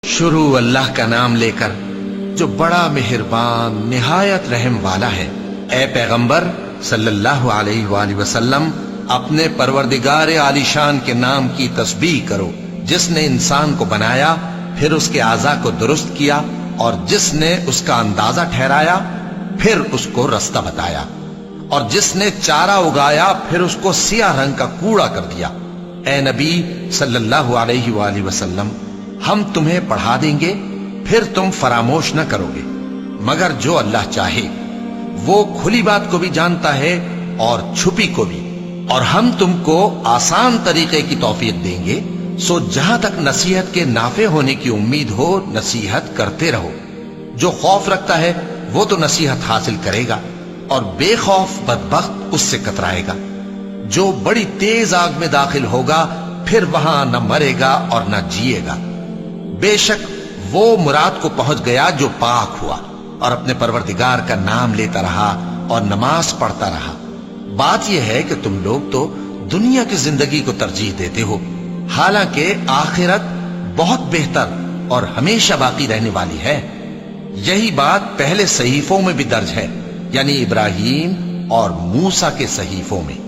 شروع اللہ کا نام لے کر جو بڑا مہربان نہایت رحم والا ہے۔ اے پیغمبر صلی اللہ علیہ وآلہ وسلم، اپنے پروردگار عالی شان کے نام کی تسبیح کرو، جس نے انسان کو بنایا، پھر اس کے اعضاء کو درست کیا، اور جس نے اس کا اندازہ ٹھہرایا، پھر اس کو رستہ بتایا، اور جس نے چارہ اگایا، پھر اس کو سیاہ رنگ کا کوڑا کر دیا۔ اے نبی صلی اللہ علیہ وآلہ وسلم، ہم تمہیں پڑھا دیں گے، پھر تم فراموش نہ کرو گے، مگر جو اللہ چاہے۔ وہ کھلی بات کو بھی جانتا ہے اور چھپی کو بھی، اور ہم تم کو آسان طریقے کی توفیق دیں گے، سو جہاں تک نصیحت کے نافع ہونے کی امید ہو نصیحت کرتے رہو۔ جو خوف رکھتا ہے وہ تو نصیحت حاصل کرے گا، اور بے خوف بدبخت اس سے کترائے گا۔ جو بڑی تیز آگ میں داخل ہوگا، پھر وہاں نہ مرے گا اور نہ جیے گا۔ بے شک وہ مراد کو پہنچ گیا جو پاک ہوا، اور اپنے پروردگار کا نام لیتا رہا اور نماز پڑھتا رہا۔ بات یہ ہے کہ تم لوگ تو دنیا کی زندگی کو ترجیح دیتے ہو، حالانکہ آخرت بہت بہتر اور ہمیشہ باقی رہنے والی ہے۔ یہی بات پہلے صحیفوں میں بھی درج ہے، یعنی ابراہیم اور موسیٰ کے صحیفوں میں۔